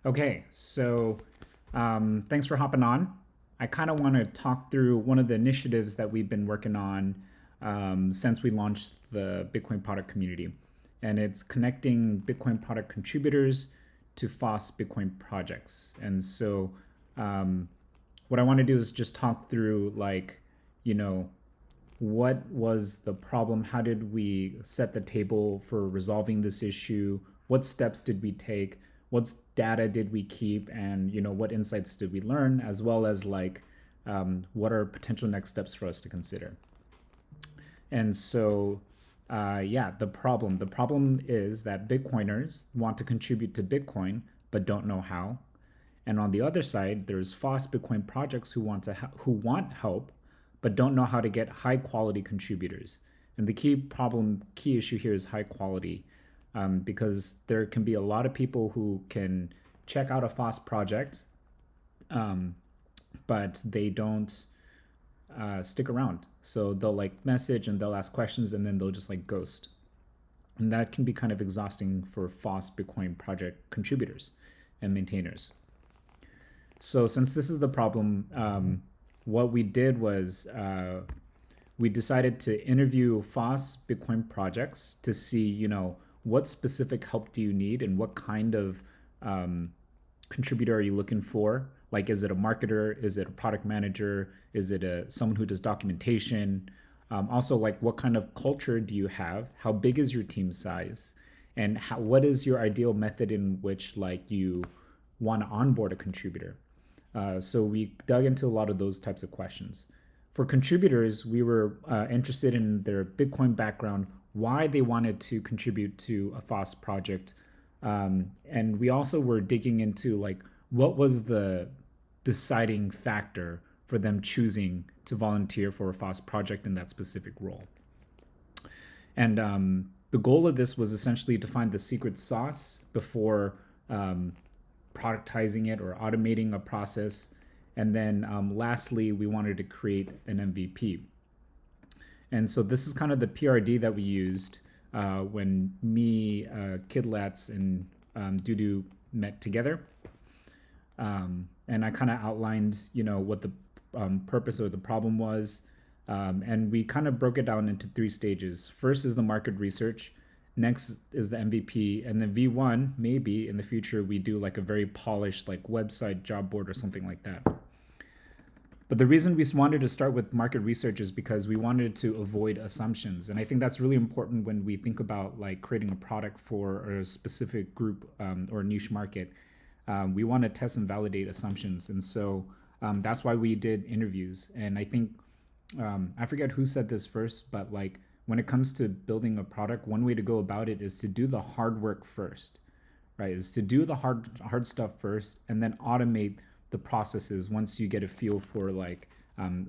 Okay, so thanks for hopping on. I kind of want to talk through one of the initiatives that we've been working on since we launched the Bitcoin product community. And it's connecting Bitcoin product contributors to FOSS Bitcoin projects. And so, what I want to do is just talk through, like, you know, what was the problem? How did we set the table for resolving this issue? What steps did we take? What data did we keep? And what insights did we learn? As well as, like, what are potential next steps for us to consider? And so, yeah, the problem is that Bitcoiners want to contribute to Bitcoin but don't know how. And on the other side, there's FOSS Bitcoin projects who want help but don't know how to get high quality contributors. And the key issue here is high quality, because there can be a lot of people who can check out a FOSS project, but they don't stick around. So they'll like message and they'll ask questions and then they'll just like ghost. And that can be kind of exhausting for FOSS Bitcoin project contributors and maintainers. So since this is the problem, what we did was we decided to interview FOSS Bitcoin projects to see, what specific help do you need and what kind of contributor are you looking for? Like, is it a marketer? Is it a product manager? Is it someone who does documentation? Also, like, what kind of culture do you have? How big is your team size? And what is your ideal method in which, like, you want to onboard a contributor? So we dug into a lot of those types of questions. For contributors, we were interested in their Bitcoin background, why they wanted to contribute to a FOSS project. And we also were digging into, like, what was the deciding factor for them choosing to volunteer for a FOSS project in that specific role. And the goal of this was essentially to find the secret sauce before productizing it or automating a process. And then lastly, we wanted to create an MVP. And so this is kind of the PRD that we used when me, Kidlats, and Dudu met together. And I kind of outlined, what the purpose or the problem was. And we kind of broke it down into three stages. First is the market research. Next is the MVP, and then V1, maybe in the future we do like a very polished like website, job board, or something like that. But the reason we wanted to start with market research is because we wanted to avoid assumptions. And I think that's really important when we think about like creating a product for a specific group or niche market. We want to test and validate assumptions. And so that's why we did interviews. And I think, I forget who said this first, but like, when it comes to building a product, one way to go about it is to do the hard work first, right? Is to do the hard stuff first, and then automate the processes once you get a feel for like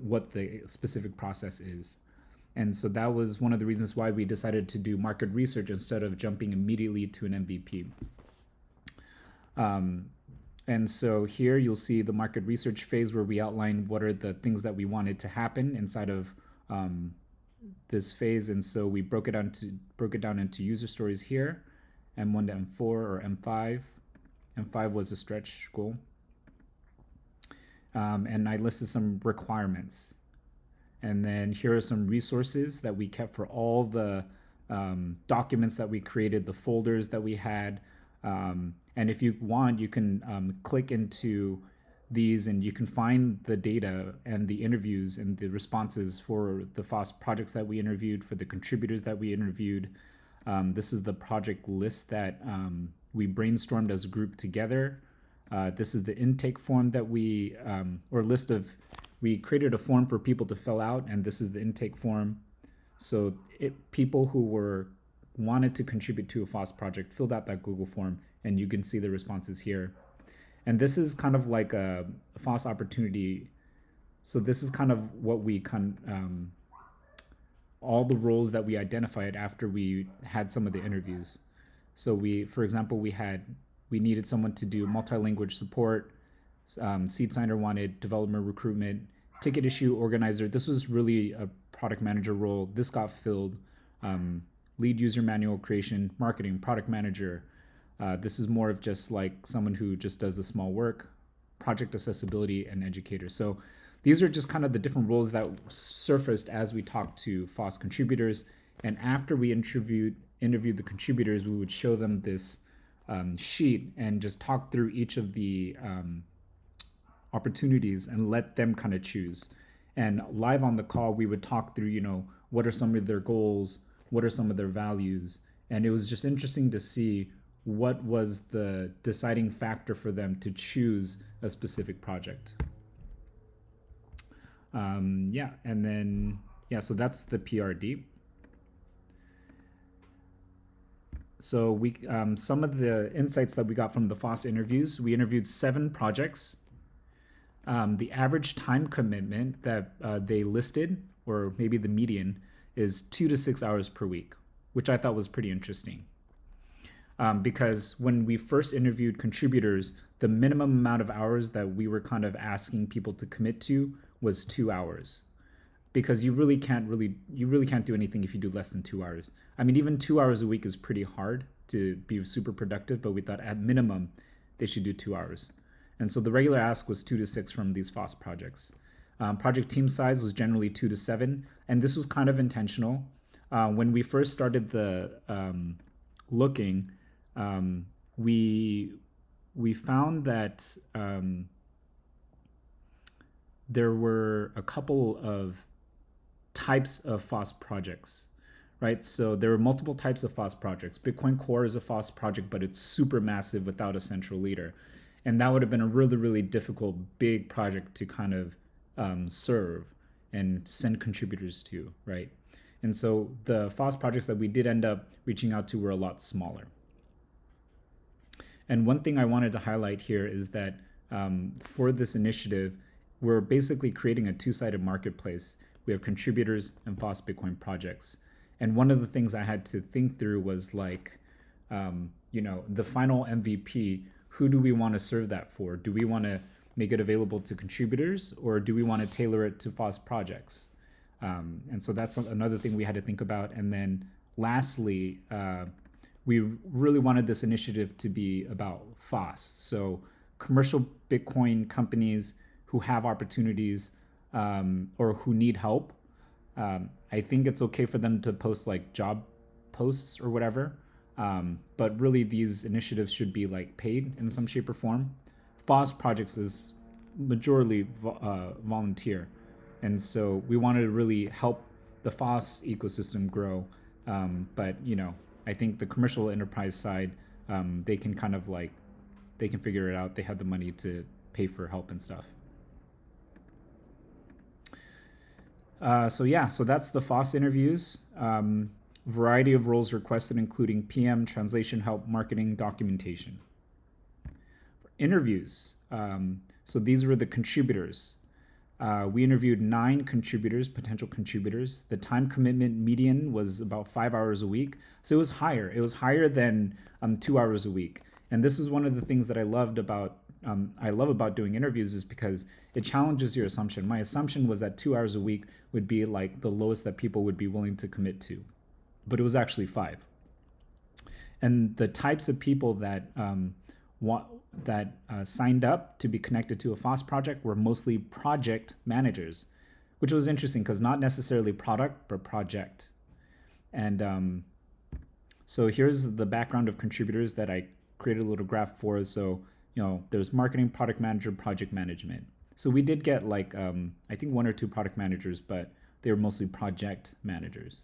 what the specific process is. And so that was one of the reasons why we decided to do market research instead of jumping immediately to an MVP. And so here you'll see the market research phase where we outline what are the things that we wanted to happen inside of this phase. And so we broke it down into user stories here, M1 to M4 or M5. M5 was a stretch goal. And I listed some requirements. And then here are some resources that we kept for all the documents that we created, the folders that we had. And if you want, you can click into these and you can find the data and the interviews and the responses for the FOSS projects that we interviewed, for the contributors that we interviewed. This is the project list that we brainstormed as a group together. This is the intake form that we created a form for people to fill out, and this is the intake form. So people who wanted to contribute to a FOSS project filled out that Google form, and you can see the responses here. And this is kind of like a FOSS opportunity. So this is kind of what we all the roles that we identified after we had some of the interviews. So for example, we needed someone to do multi-language support. Seed signer wanted developer recruitment, ticket issue organizer. This was really a product manager role. This got filled. Lead user manual creation, marketing, product manager. This is more of just like someone who just does the small work, project accessibility, and educator. So these are just kind of the different roles that surfaced as we talked to FOSS contributors. And after we interviewed the contributors, we would show them this sheet and just talk through each of the opportunities and let them kind of choose. And live on the call, we would talk through, what are some of their goals, what are some of their values. And it was just interesting to see what was the deciding factor for them to choose a specific project. And then, so that's the PRD. So we some of the insights that we got from the FOSS interviews, we interviewed 7 projects. The average time commitment that they listed, or maybe the median, is 2 to 6 hours per week, which I thought was pretty interesting. Because when we first interviewed contributors, the minimum amount of hours that we were kind of asking people to commit to was 2 hours. Because you really can't do anything if you do less than 2 hours. I mean, even 2 hours a week is pretty hard to be super productive, but we thought at minimum they should do 2 hours. And so the regular ask was 2 to 6 from these FOSS projects. Project team size was generally 2 to 7, and this was kind of intentional. When we first started the looking, we found that there were a couple of types of FOSS projects, right? So there were multiple types of FOSS projects. Bitcoin Core is a FOSS project, but it's super massive without a central leader. And that would have been a really, really difficult, big project to kind of serve and send contributors to, right? And so the FOSS projects that we did end up reaching out to were a lot smaller. And one thing I wanted to highlight here is that for this initiative, we're basically creating a two-sided marketplace. We have contributors and FOSS Bitcoin projects. And one of the things I had to think through was like, the final MVP, who do we want to serve that for? Do we want to make it available to contributors, or do we want to tailor it to FOSS projects? And so that's another thing we had to think about. And then lastly, we really wanted this initiative to be about FOSS. So commercial Bitcoin companies who have opportunities or who need help, I think it's okay for them to post like job posts or whatever. But really these initiatives should be like paid in some shape or form. FOSS projects is majority volunteer. And so we wanted to really help the FOSS ecosystem grow. But, I think the commercial enterprise side, they can kind of like, they can figure it out. They have the money to pay for help and stuff. So that's the FOSS interviews. Variety of roles requested, including PM, translation help, marketing, documentation. For interviews, so these were the contributors. We interviewed 9 contributors, potential contributors. The time commitment median was about 5 hours a week. So it was higher. It was higher than 2 hours a week. And this is one of the things that I love about doing interviews, is because it challenges your assumption. My assumption was that 2 hours a week would be like the lowest that people would be willing to commit to, but it was actually 5. And the types of people that signed up to be connected to a FOSS project were mostly project managers, which was interesting because not necessarily product, but project. And so here's the background of contributors that I created a little graph for. So, there's marketing, product manager, project management. So we did get like, I think 1 or 2 product managers, but they were mostly project managers.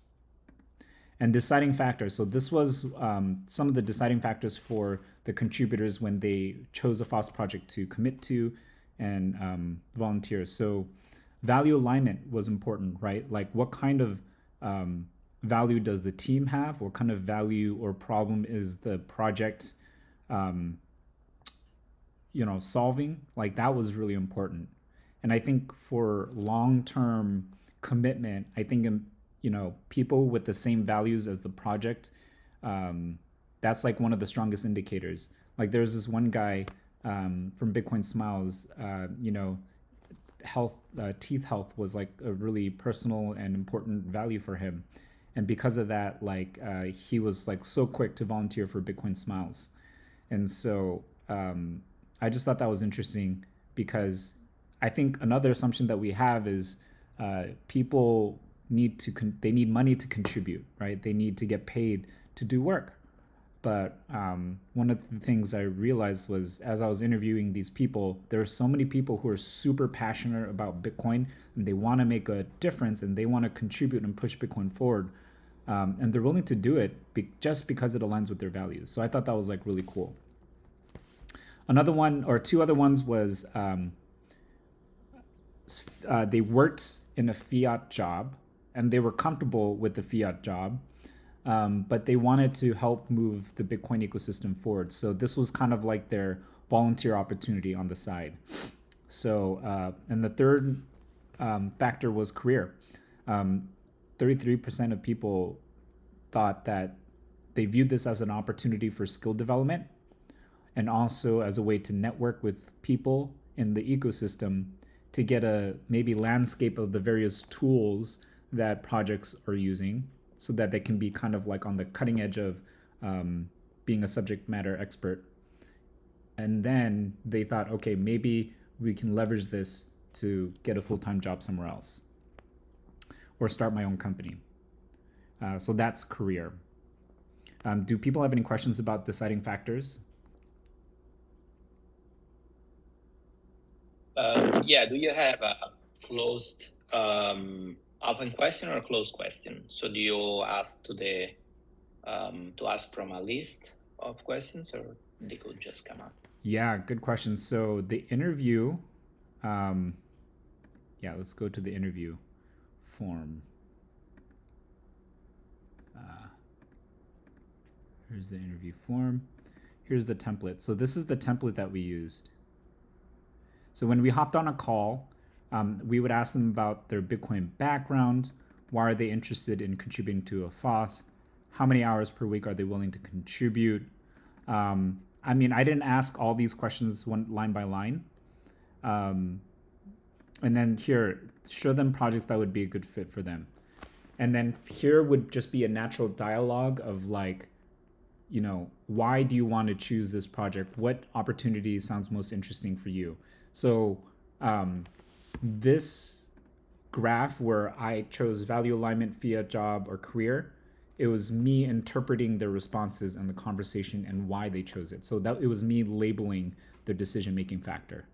And deciding factors. So this was some of the deciding factors for the contributors when they chose a FOSS project to commit to and volunteer. So value alignment was important, right? Like what kind of value does the team have? What kind of value or problem is the project solving? Like that was really important. And I think for long-term commitment, I think people with the same values as the project, that's like one of the strongest indicators. Like there's this one guy from Bitcoin Smiles, teeth health was like a really personal and important value for him. And because of that, he was like so quick to volunteer for Bitcoin Smiles. And so I just thought that was interesting because I think another assumption that we have is people they need money to contribute, right? They need to get paid to do work. But one of the things I realized was as I was interviewing these people, there are so many people who are super passionate about Bitcoin and they want to make a difference and they want to contribute and push Bitcoin forward. And they're willing to do it just because it aligns with their values. So I thought that was like really cool. Another one or two other ones was they worked in a fiat job and they were comfortable with the fiat job, but they wanted to help move the Bitcoin ecosystem forward. So this was kind of like their volunteer opportunity on the side. So, and the third factor was career. 33% of people thought that they viewed this as an opportunity for skill development and also as a way to network with people in the ecosystem to get a maybe landscape of the various tools that projects are using so that they can be kind of like on the cutting edge of being a subject matter expert. And then they thought, okay, maybe we can leverage this to get a full-time job somewhere else or start my own company. So that's career. Do people have any questions about deciding factors? Yeah, do you have a closed open question or a closed question? So do you ask to ask from a list of questions, or they could just come up? Yeah, good question. So the interview, yeah, let's go to the interview form. Here's the interview form. Here's the template. So this is the template that we used. So when we hopped on a call, we would ask them about their Bitcoin background. Why are they interested in contributing to a FOSS? How many hours per week are they willing to contribute? I mean, I didn't ask all these questions one line by line. And then here, show them projects that would be a good fit for them. And then here would just be a natural dialogue of like, you know, why do you want to choose this project? What opportunity sounds most interesting for you? So this graph where I chose value alignment, fiat job, or career, it was me interpreting their responses and the conversation and why they chose it. So that it was me labeling their decision-making factor.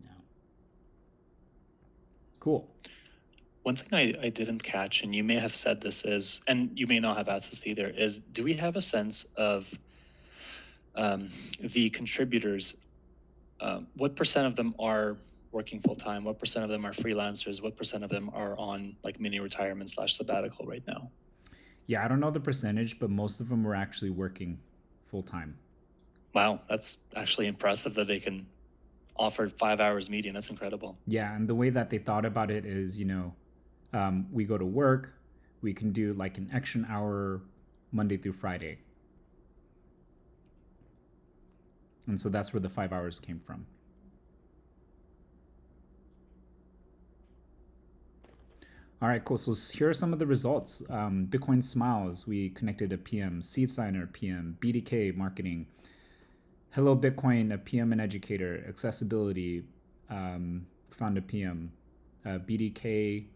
Yeah. Cool. One thing I didn't catch, and you may have said this is, and you may not have asked this either, is do we have a sense of the contributors? What percent of them are working full time? What percent of them are freelancers? What percent of them are on like mini retirement / sabbatical right now? Yeah, I don't know the percentage, but most of them were actually working full time. Wow, that's actually impressive that they can offer 5 hours median. That's incredible. Yeah, and the way that they thought about it is, you know, we go to work, we can do like an action hour Monday through Friday. And so that's where the 5 hours came from. All right, cool. So here are some of the results. Bitcoin Smiles, we connected a PM, Seed Signer, PM, BDK Marketing, Hello Bitcoin, a PM and educator, Accessibility, found a PM, BDK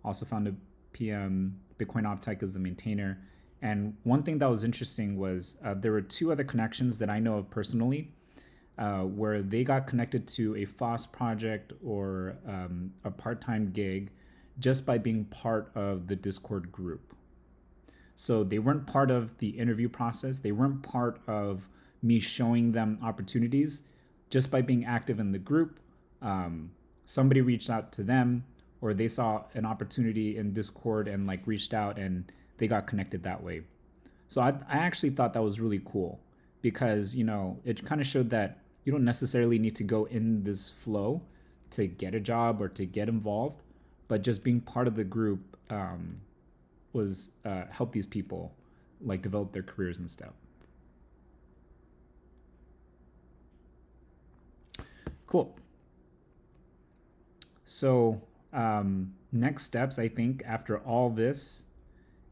also found a PM, Bitcoin Optech is the maintainer. And one thing that was interesting was there were two other connections that I know of personally where they got connected to a FOSS project or a part-time gig just by being part of the Discord group. So they weren't part of the interview process. They weren't part of me showing them opportunities. Just by being active in the group, somebody reached out to them or they saw an opportunity in Discord and like reached out and they got connected that way. So I actually thought that was really cool because, you know, it kind of showed that you don't necessarily need to go in this flow to get a job or to get involved, but just being part of the group was help these people like develop their careers and stuff. Cool. So next steps, I think, after all this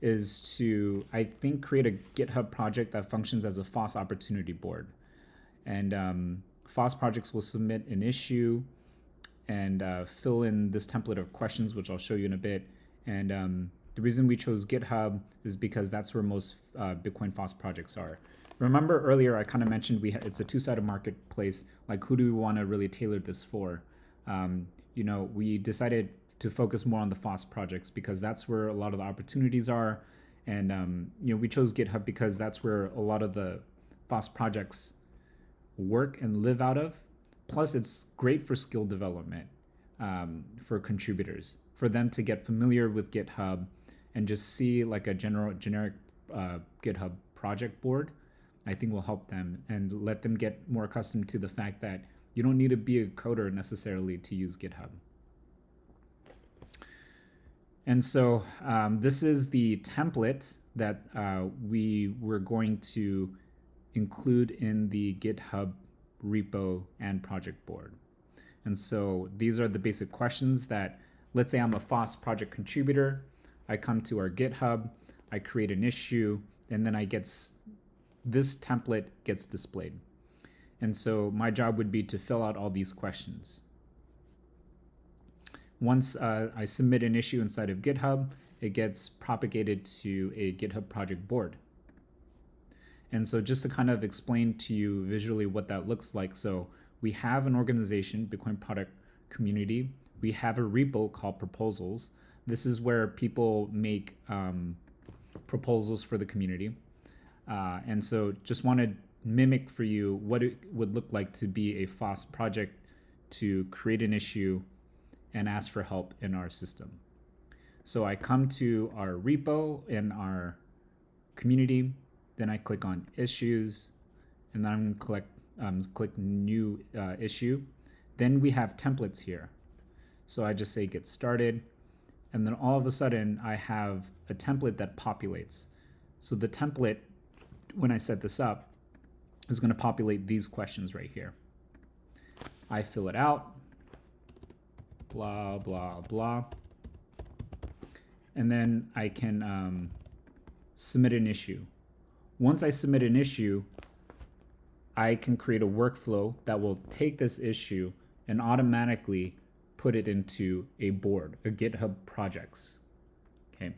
is to, I think, create a GitHub project that functions as a FOSS opportunity board. And FOSS projects will submit an issue and fill in this template of questions, which I'll show you in a bit. And the reason we chose GitHub is because that's where most Bitcoin FOSS projects are. Remember earlier I kind of mentioned it's a two-sided marketplace. Like, who do we want to really tailor this for? We decided to focus more on the FOSS projects because that's where a lot of the opportunities are. And we chose GitHub because that's where a lot of the FOSS projects work and live out of. Plus, it's great for skill development for contributors, for them to get familiar with GitHub and just see like a generic GitHub project board. I think will help them and let them get more accustomed to the fact that you don't need to be a coder necessarily to use GitHub. And so this is the template that we were going to include in the GitHub repo and project board. And so these are the basic questions that, let's say I'm a FOSS project contributor. I come to our GitHub, I create an issue, and then this template gets displayed. And so my job would be to fill out all these questions. Once I submit an issue inside of GitHub, it gets propagated to a GitHub project board. And so just to kind of explain to you visually what that looks like. So we have an organization, Bitcoin product community. We have a repo called proposals. This is where people make proposals for the community. And so just want to mimic for you what it would look like to be a FOSS project, to create an issue and ask for help in our system. So I come to our repo in our community, then I click on issues, and then I'm going to click new issue. Then we have templates here. So I just say get started, and then all of a sudden I have a template that populates. So the template, when I set this up, is going to populate these questions right here. I fill it out, blah, blah, blah. And then I can submit an issue. Once I submit an issue, I can create a workflow that will take this issue and automatically put it into a board, a GitHub projects. Okay.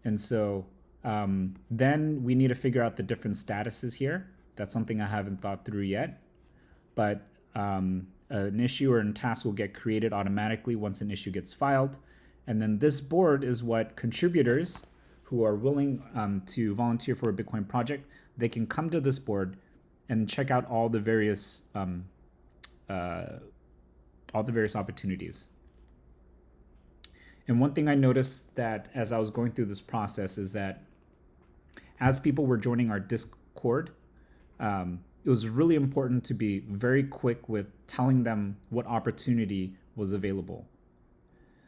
And so then we need to figure out the different statuses here. That's something I haven't thought through yet. But an issue or a task will get created automatically once an issue gets filed. And then this board is what contributors who are willing to volunteer for a Bitcoin project, they can come to this board and check out all the various opportunities. And one thing I noticed that as I was going through this process is that as people were joining our Discord, it was really important to be very quick with telling them what opportunity was available.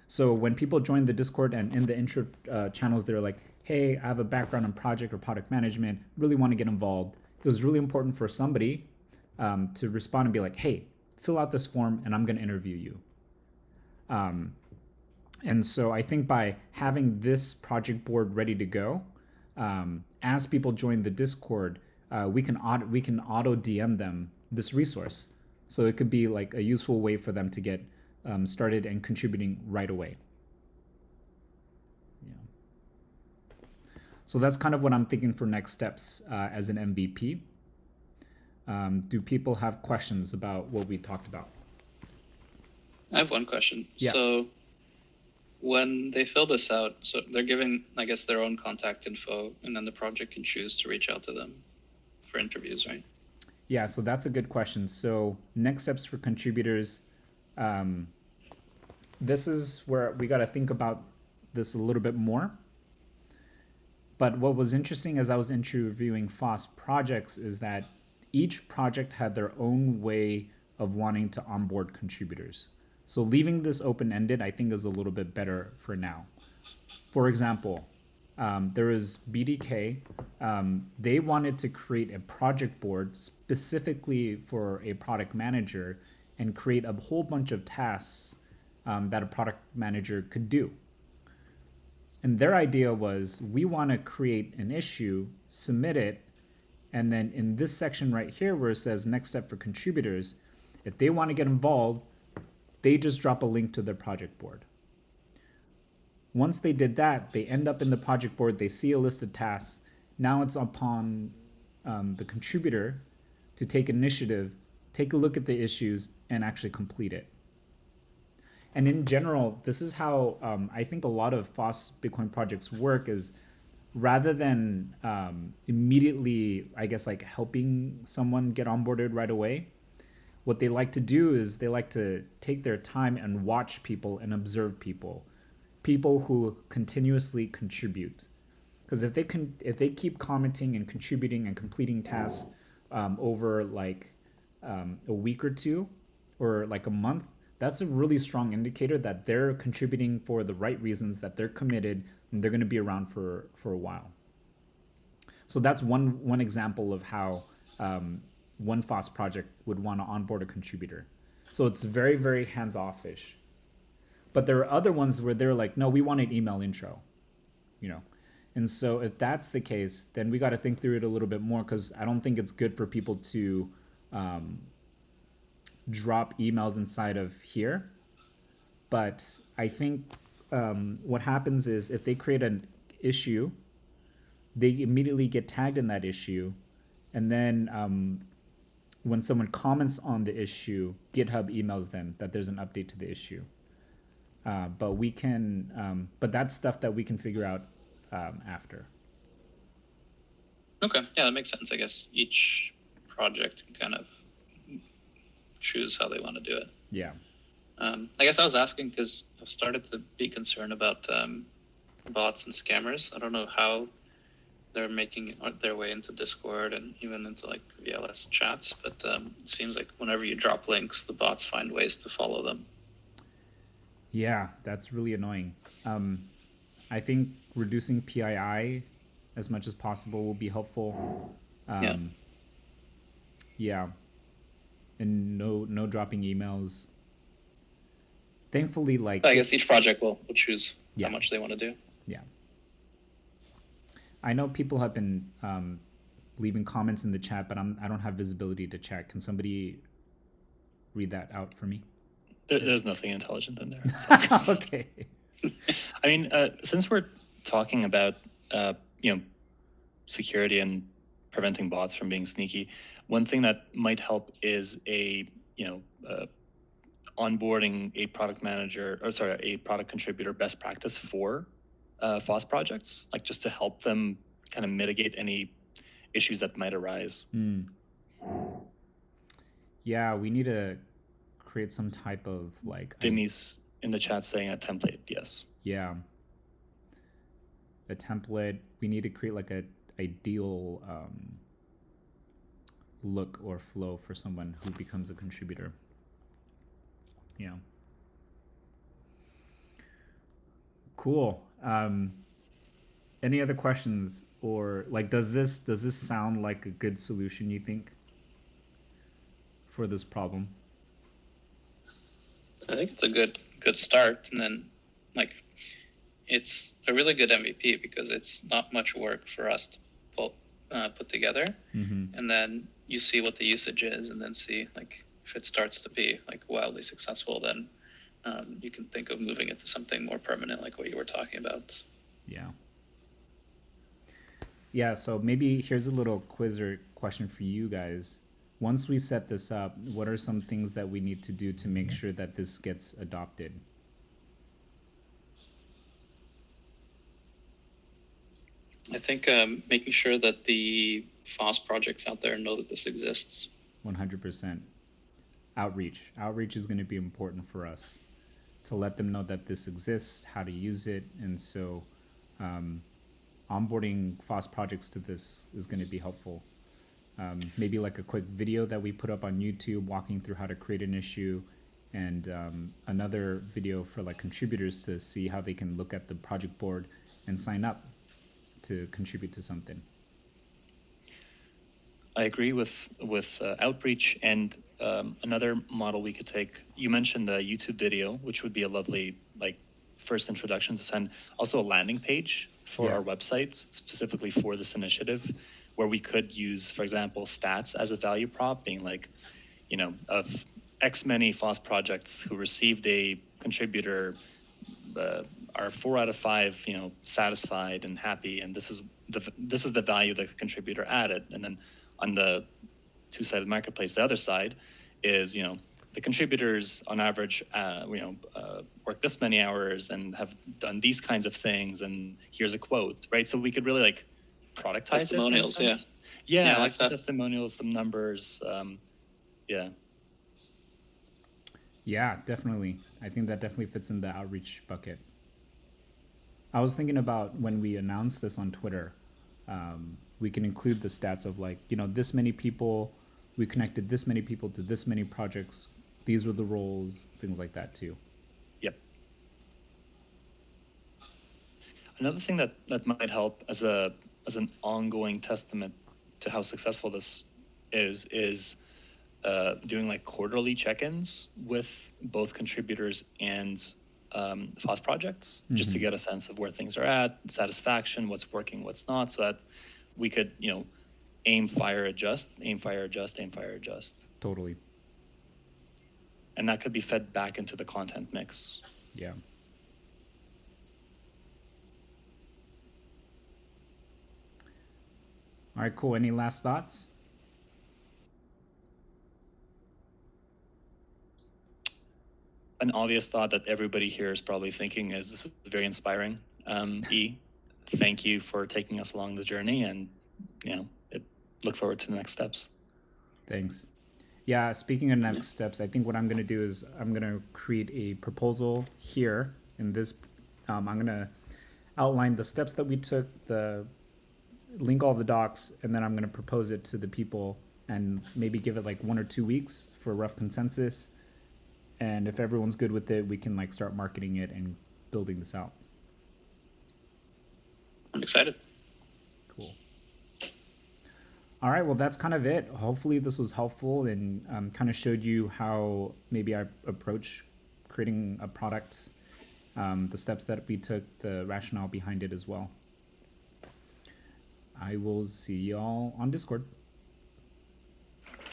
So when people joined the Discord and in the intro channels, they're like, hey, I have a background in project or product management, really want to get involved. It was really important for somebody to respond and be like, hey, fill out this form and I'm going to interview you. And so I think by having this project board ready to go, as people join the Discord, we can auto DM them this resource. So it could be like a useful way for them to get started and contributing right away. Yeah. So that's kind of what I'm thinking for next steps as an MVP. Do people have questions about what we talked about? I have one question. Yeah. So when they fill this out, so they're given, I guess, their own contact info, and then the project can choose to reach out to them for interviews, right? Yeah, so that's a good question. So next steps for contributors, this is where we got to think about this a little bit more. But what was interesting as I was interviewing FOSS projects is that each project had their own way of wanting to onboard contributors. So leaving this open-ended, I think, is a little bit better for now. For example, there is BDK. They wanted to create a project board specifically for a product manager and create a whole bunch of tasks that a product manager could do. And their idea was, we want to create an issue, submit it, and then in this section right here where it says next step for contributors, if they want to get involved, they just drop a link to their project board. Once they did that, they end up in the project board, they see a list of tasks. Now it's upon the contributor to take initiative, take a look at the issues, and actually complete it. And in general, this is how I think a lot of FOSS Bitcoin projects work, is rather than immediately, I guess, like helping someone get onboarded right away, what they like to do is they like to take their time and watch people and observe people who continuously contribute. Because if they keep commenting and contributing and completing tasks over like a week or two or like a month, that's a really strong indicator that they're contributing for the right reasons, that they're committed, and they're going to be around for a while. So that's one example of how one FOSS project would want to onboard a contributor. So it's very, very hands-off-ish. But there are other ones where they're like, no, we want an email intro, you know. And so if that's the case, then we got to think through it a little bit more, because I don't think it's good for people to drop emails inside of here. But I think what happens is if they create an issue, they immediately get tagged in that issue. And then when someone comments on the issue, GitHub emails them that there's an update to the issue. But we can, but that's stuff that we can figure out after. Okay, yeah, that makes sense. I guess each project can kind of choose how they want to do it. Yeah. I guess I was asking because I've started to be concerned about bots and scammers. I don't know how they're making their way into Discord and even into like VLS chats, but it seems like whenever you drop links, the bots find ways to follow them. Yeah, that's really annoying. I think reducing PII as much as possible will be helpful. Yeah. And no dropping emails. Thankfully, like, I guess each project will choose how much they want to do. Yeah. I know people have been leaving comments in the chat, but I don't have visibility to chat. Can somebody read that out for me? There's nothing intelligent in there. Okay. I mean, since we're talking about security and preventing bots from being sneaky, one thing that might help is onboarding a product manager, a product contributor best practice for FOSS projects, like just to help them kind of mitigate any issues that might arise. Yeah, we need to create some type of like. Demi's in the chat saying a template. Yes. Yeah. A template. We need to create like a ideal look or flow for someone who becomes a contributor. Yeah. Cool. Any other questions, or like does this sound like a good solution, you think, for this problem? I think it's a good start, and then like it's a really good MVP because it's not much work for us to put together, and then you see what the usage is, and then see like if it starts to be like wildly successful, then you can think of moving it to something more permanent, like what you were talking about. Yeah, so maybe here's a little quiz or question for you guys. Once we set this up, what are some things that we need to do to make sure that this gets adopted? I think making sure that the FOSS projects out there know that this exists. 100%. Outreach. Outreach is going to be important for us to let them know that this exists, how to use it. And so onboarding FOSS projects to this is going to be helpful. Maybe like a quick video that we put up on YouTube walking through how to create an issue, and another video for like contributors to see how they can look at the project board and sign up to contribute to something. I agree with outreach, and another model we could take. You mentioned a YouTube video, which would be a lovely like first introduction to send also a landing page for our website specifically for this initiative, where we could use, for example, stats as a value prop, being like, of X many FOSS projects who received a contributor, are 4 out of 5, satisfied and happy, and this is the value that the contributor added. And then on the two-sided marketplace, the other side is, the contributors on average, work this many hours and have done these kinds of things, and here's a quote, right? So we could really like productize testimonials, it. Yeah, I like some that. testimonials, some numbers. Yeah, definitely. I think that definitely fits in the outreach bucket. I was thinking about when we announced this on Twitter, we can include the stats of like, this many people, we connected this many people to this many projects. These were the roles, things like that too. Yep. Another thing that might help as an ongoing testament to how successful this is doing like quarterly check-ins with both contributors and FOSS projects, just to get a sense of where things are at, satisfaction, what's working, what's not, so that we could, aim, fire, adjust, aim, fire, adjust, aim, fire, adjust. Totally. And that could be fed back into the content mix. Yeah. All right, cool. Any last thoughts? An obvious thought that everybody here is probably thinking is, this is very inspiring. E, thank you for taking us along the journey, and look forward to the next steps. Thanks. Yeah, speaking of next steps, I think what I'm going to do is I'm going to create a proposal here in this. I'm going to outline the steps that we took, link all the docs, and then I'm going to propose it to the people and maybe give it like 1 or 2 weeks for a rough consensus. And if everyone's good with it, we can like start marketing it and building this out. I'm excited. Cool. All right, well, that's kind of it. Hopefully this was helpful and kind of showed you how maybe I approach creating a product, the steps that we took, the rationale behind it as well. I will see y'all on Discord.